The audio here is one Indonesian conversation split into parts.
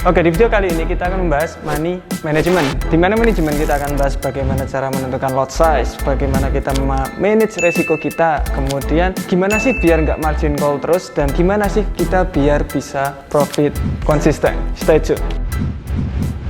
Oke, di video kali ini kita akan membahas money management. Di mana manajemen kita akan bahas bagaimana cara menentukan lot size, bagaimana kita manage resiko kita, kemudian gimana sih biar nggak margin call terus, dan gimana sih kita biar bisa profit konsisten. Stay tune.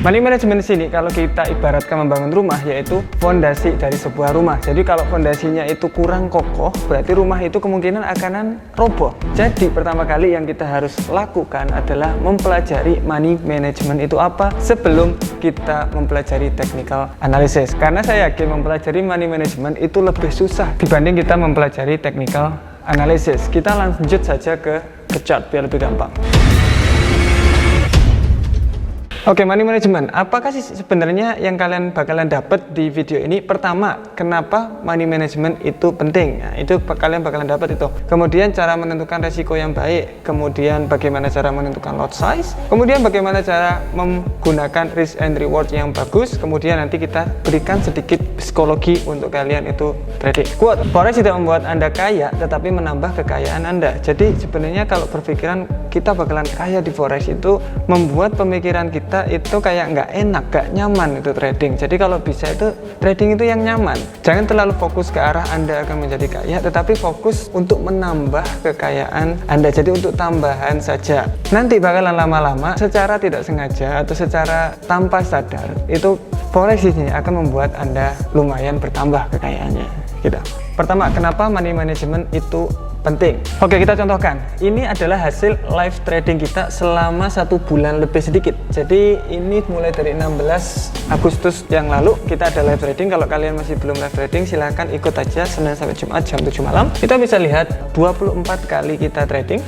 Money management di sini kalau kita ibaratkan membangun rumah, yaitu fondasi dari sebuah rumah. Jadi kalau fondasinya itu kurang kokoh, berarti rumah itu kemungkinan akan roboh. Jadi pertama kali yang kita harus lakukan adalah mempelajari money management itu apa sebelum kita mempelajari technical analysis. Karena saya yakin mempelajari money management itu lebih susah dibanding kita mempelajari technical analysis. Kita lanjut saja ke chart biar lebih gampang. Oke, money management. Apakah sih sebenarnya yang kalian bakalan dapat di video ini? Pertama, kenapa money management itu penting? Nah, itu kalian bakalan dapat itu. Kemudian cara menentukan resiko yang baik. Kemudian bagaimana cara menentukan lot size. Kemudian bagaimana cara menggunakan risk and reward yang bagus. Kemudian nanti kita berikan sedikit psikologi untuk kalian itu trading. Quote, Forex tidak membuat Anda kaya, tetapi menambah kekayaan Anda. Jadi sebenarnya kalau berpikiran kita bakalan kaya di Forex itu membuat pemikiran kita itu kayak nggak enak, nggak nyaman itu trading. Jadi kalau bisa itu trading itu yang nyaman. Jangan terlalu fokus ke arah Anda akan menjadi kaya, tetapi fokus untuk menambah kekayaan Anda. Jadi untuk tambahan saja. Nanti bakalan lama-lama secara tidak sengaja atau secara tanpa sadar itu Forex ini akan membuat Anda lumayan bertambah kekayaannya. Gitu. Pertama, kenapa money management itu penting? Oke, kita contohkan. Ini adalah hasil live trading kita selama 1 bulan lebih sedikit. Jadi ini mulai dari 16 Agustus yang lalu kita ada live trading. Kalau kalian masih belum live trading, silahkan ikut aja Senin sampai Jumat jam 7 malam. Kita bisa lihat 24 kali kita trading.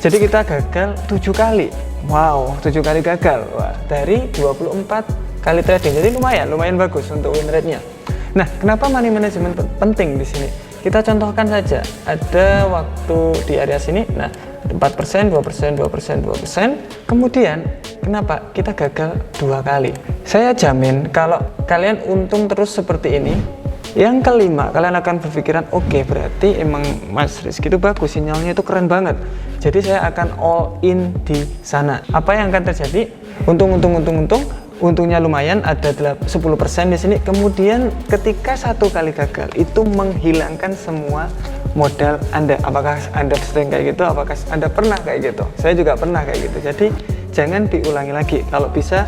Jadi kita gagal 7 kali. Wow, 7 kali gagal. Wah, dari 24 kali trading. Jadi lumayan bagus untuk win rate-nya. Nah, kenapa money management penting di sini? Kita contohkan saja, ada waktu di area sini, nah 4%, 2%, 2%, 2%, kemudian kenapa kita gagal 2 kali? Saya jamin kalau kalian untung terus seperti ini, yang kelima kalian akan berpikiran, oke, berarti emang Mas Rizky itu bagus, sinyalnya itu keren banget, jadi saya akan all in di sana. Apa yang akan terjadi? Untung, untungnya lumayan, ada 10% di sini. Kemudian ketika 1 kali gagal itu menghilangkan semua modal Anda. Apakah Anda sering kayak gitu? Apakah Anda pernah kayak gitu? Saya juga pernah kayak gitu. Jadi jangan diulangi lagi. Kalau bisa,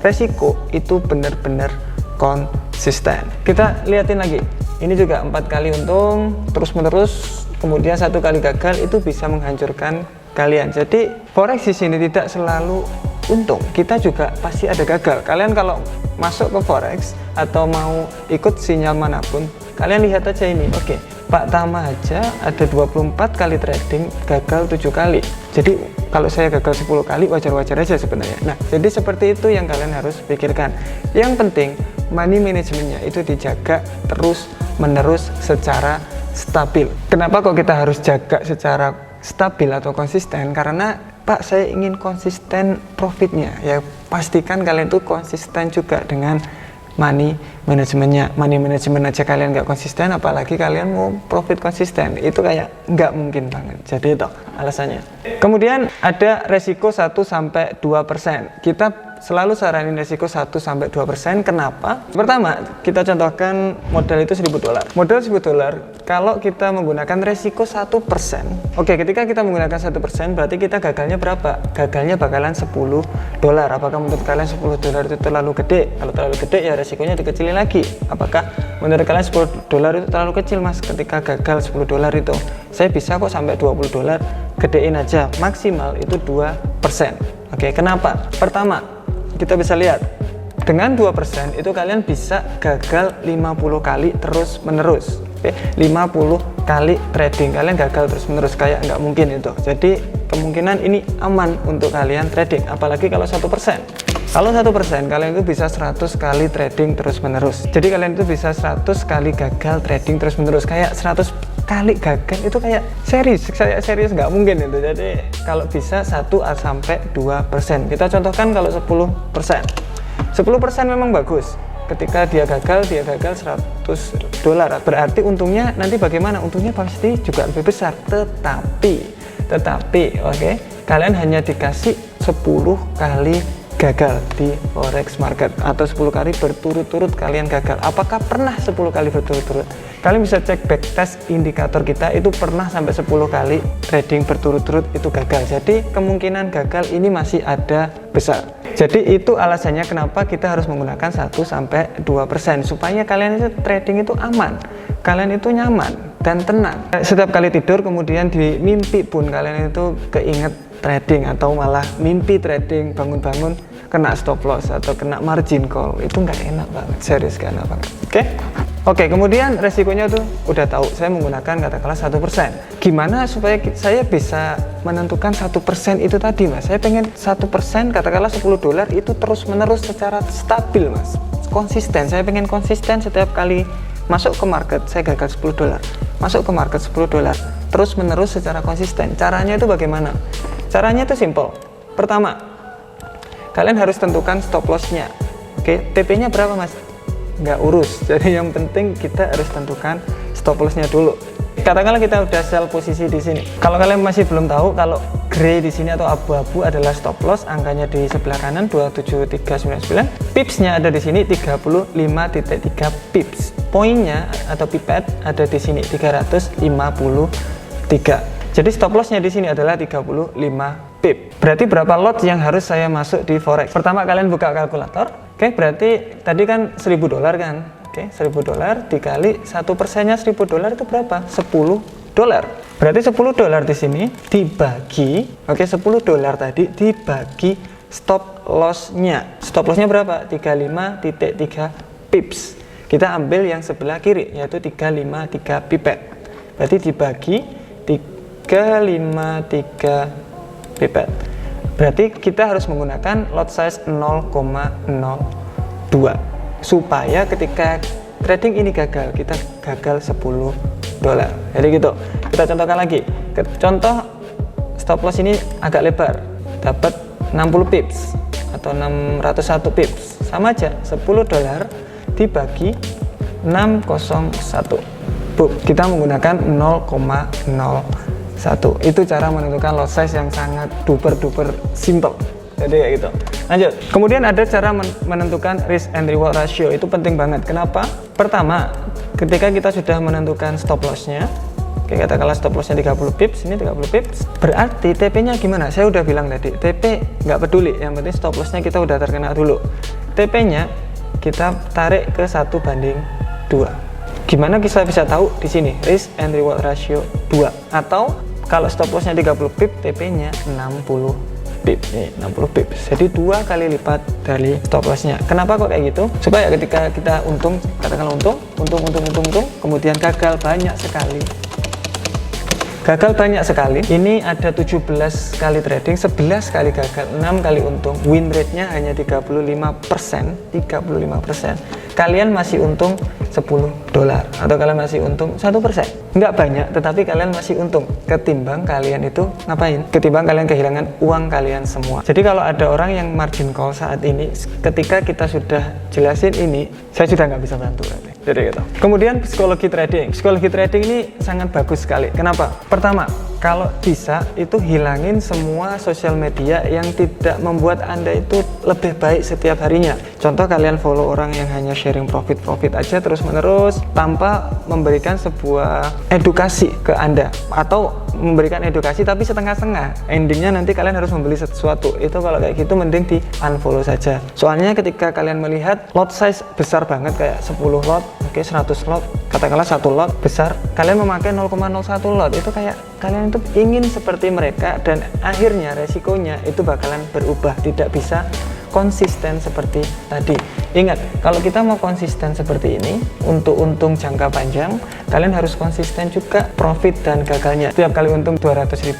resiko itu benar-benar konsisten. Kita lihatin lagi. Ini juga 4 kali untung terus-menerus. Kemudian 1 kali gagal itu bisa menghancurkan kalian. Jadi Forex di sini tidak selalu untung, kita juga pasti ada gagal. Kalian kalau masuk ke Forex atau mau ikut sinyal manapun, kalian lihat aja ini. Oke, Pak Tama aja ada 24 kali trading, gagal 7 kali. Jadi kalau saya gagal 10 kali, wajar-wajar aja sebenarnya. Nah, jadi seperti itu yang kalian harus pikirkan. Yang penting money managementnya itu dijaga terus menerus secara stabil. Kenapa kok kita harus jaga secara stabil atau konsisten? Karena Pak, saya ingin konsisten profitnya. Ya, pastikan kalian tuh konsisten juga dengan money manajemennya. Money management aja kalian nggak konsisten, apalagi kalian mau profit konsisten. Itu kayak nggak mungkin banget. Jadi itu alasannya. Kemudian ada resiko 1-2%. Kita selalu saranin resiko 1-2%. Kenapa? Pertama, kita contohkan modal itu $1.000. Modal $1.000, kalau kita menggunakan resiko 1%. Oke, ketika kita menggunakan 1%, berarti kita gagalnya berapa? Gagalnya bakalan $10. Apakah menurut kalian $10 itu terlalu gede? Kalau terlalu gede, ya resikonya dikecilin lagi. Apakah menurut kalian $10 itu terlalu kecil, Mas? Ketika gagal $10 itu, saya bisa kok sampai $20. Gedein aja, maksimal itu 2%. Oke, kenapa? Pertama, kita bisa lihat dengan 2% itu kalian bisa gagal 50 kali terus menerus. Oke, 50 kali trading kalian gagal terus menerus, kayak nggak mungkin itu. Jadi kemungkinan ini aman untuk kalian trading, apalagi kalau 1%. Kalau 1% kalian itu bisa 100 kali trading terus menerus. Jadi kalian itu bisa 100 kali gagal trading terus menerus. Kayak 100 kali gagal itu kayak serius nggak mungkin itu. Jadi kalau bisa 1-2%. Kita contohkan kalau 10%. 10% memang bagus. Ketika dia gagal $100. Berarti untungnya nanti bagaimana? Untungnya pasti juga lebih besar. Tetapi oke, kalian hanya dikasih 10 kali gagal di forex market atau 10 kali berturut-turut kalian gagal. Apakah pernah 10 kali berturut-turut? Kalian bisa cek backtest indikator kita, itu pernah sampai 10 kali trading berturut-turut itu gagal. Jadi kemungkinan gagal ini masih ada besar. Jadi itu alasannya kenapa kita harus menggunakan 1-2% supaya kalian itu trading itu aman, kalian itu nyaman dan tenang. Setiap kali tidur kemudian di mimpi pun kalian itu keinget trading atau malah mimpi trading, bangun-bangun kena stop loss atau kena margin call, itu nggak enak banget, serius gak enak banget. Oke, kemudian resikonya tuh udah tahu, saya menggunakan katakanlah 1%. Gimana supaya saya bisa menentukan 1% itu tadi, Mas? Saya pengen 1% katakanlah $10 itu terus menerus secara stabil, Mas, konsisten. Saya pengen konsisten setiap kali masuk ke market saya gagal $10, masuk ke market $10 terus menerus secara konsisten. Caranya itu bagaimana? Caranya itu simple. Pertama, kalian harus tentukan stop loss-nya. Oke, TP-nya berapa, Mas? Nggak urus. Jadi yang penting kita harus tentukan stop loss-nya dulu. Katakanlah kita udah sell posisi di sini. Kalau kalian masih belum tahu, kalau gray di sini atau abu-abu adalah stop loss, angkanya di sebelah kanan 27399. Pips-nya ada di sini 35.3 pips. Poinnya atau pipet ada di sini 353. Jadi stop loss-nya di sini adalah 35 pip. Berarti berapa lot yang harus saya masuk di forex? Pertama kalian buka kalkulator. Oke, berarti tadi kan $1000 kan? Oke, $1000 dikali 1%-nya $1000 itu berapa? $10. Berarti $10 di sini dibagi, oke, $10 tadi dibagi stop loss-nya. Stop loss-nya berapa? 35.3 pips. Kita ambil yang sebelah kiri, yaitu 353 pipet. Berarti dibagi 353 pipet. Berarti kita harus menggunakan lot size 0,02 supaya ketika trading ini gagal, kita gagal $10. Jadi gitu. Kita contohkan lagi. Contoh stop loss ini agak lebar, dapat 60 pips atau 601 pips. Sama aja, $10 dibagi 601. Kita menggunakan 0,01. Itu cara menentukan lot size yang sangat duper simple. Jadi kayak gitu. Lanjut. Kemudian ada cara menentukan risk and reward ratio. Itu penting banget. Kenapa? Pertama, ketika kita sudah menentukan stop loss-nya, oke, katakanlah stop loss-nya 30 pips, ini 30 pips, berarti TP-nya gimana? Saya udah bilang tadi, TP nggak peduli, yang penting stop loss-nya kita udah terkena dulu. TP-nya kita tarik ke 1:2. Gimana kita bisa tahu? Di sini risk and reward ratio 2, atau kalau stop loss-nya 30 pip, TP-nya 60 pip. Nih, 60 pip. Jadi 2 kali lipat dari stop loss-nya. Kenapa kok kayak gitu? Supaya ketika kita untung, katakanlah untung, kemudian gagal banyak sekali. Ini ada 17 kali trading, 11 kali gagal, 6 kali untung. Win rate-nya hanya 35%. Kalian masih untung $10 atau kalian masih untung 1%. Nggak banyak, tetapi kalian masih untung. Ketimbang kalian itu ngapain? Ketimbang kalian kehilangan uang kalian semua. Jadi kalau ada orang yang margin call saat ini, ketika kita sudah jelasin ini, saya sudah nggak bisa bantu. Jadi gitu. Kemudian psikologi trading. Psikologi trading ini sangat bagus sekali. Kenapa? Pertama, kalau bisa itu hilangin semua sosial media yang tidak membuat Anda itu lebih baik setiap harinya. Contoh, kalian follow orang yang hanya sharing profit aja terus menerus tanpa memberikan sebuah edukasi ke Anda, atau memberikan edukasi tapi setengah-setengah. Endingnya nanti kalian harus membeli sesuatu. Itu kalau kayak gitu mending di unfollow saja. Soalnya ketika kalian melihat lot size besar banget kayak 10 lot, oke, 100 lot, katakanlah 1 lot besar, kalian memakai 0,01 lot, itu kayak kalian itu ingin seperti mereka, dan akhirnya resikonya itu bakalan berubah, tidak bisa konsisten seperti tadi. Ingat, kalau kita mau konsisten seperti ini untuk untung jangka panjang, kalian harus konsisten juga profit dan gagalnya. Setiap kali untung 200.000,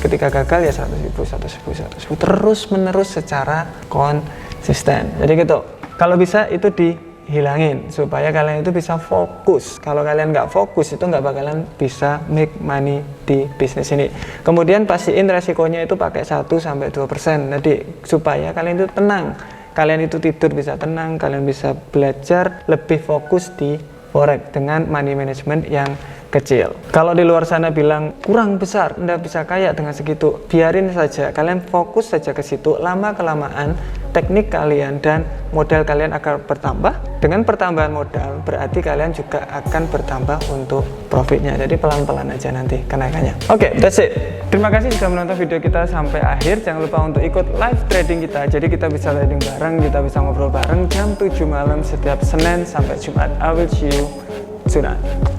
ketika gagal ya 100.000, terus menerus secara konsisten. Jadi gitu. Kalau bisa itu dihilangin supaya kalian itu bisa fokus. Kalau kalian nggak fokus, itu nggak bakalan bisa make money di bisnis ini. Kemudian pastiin resikonya itu pakai 1-2%. Jadi supaya kalian itu tenang, kalian itu tidur bisa tenang, kalian bisa belajar lebih fokus di forex dengan money management yang kecil. Kalau di luar sana bilang kurang besar, Anda bisa kaya dengan segitu, biarin saja, kalian fokus saja ke situ. Lama-kelamaan teknik kalian dan modal kalian akan bertambah. Dengan pertambahan modal berarti kalian juga akan bertambah untuk profitnya. Jadi pelan-pelan aja nanti kenaikannya. Oke, that's it. Terima kasih sudah menonton video kita sampai akhir. Jangan lupa untuk ikut live trading kita. Jadi kita bisa trading bareng, kita bisa ngobrol bareng jam 7 malam setiap Senin sampai Jumat. I will see you soon.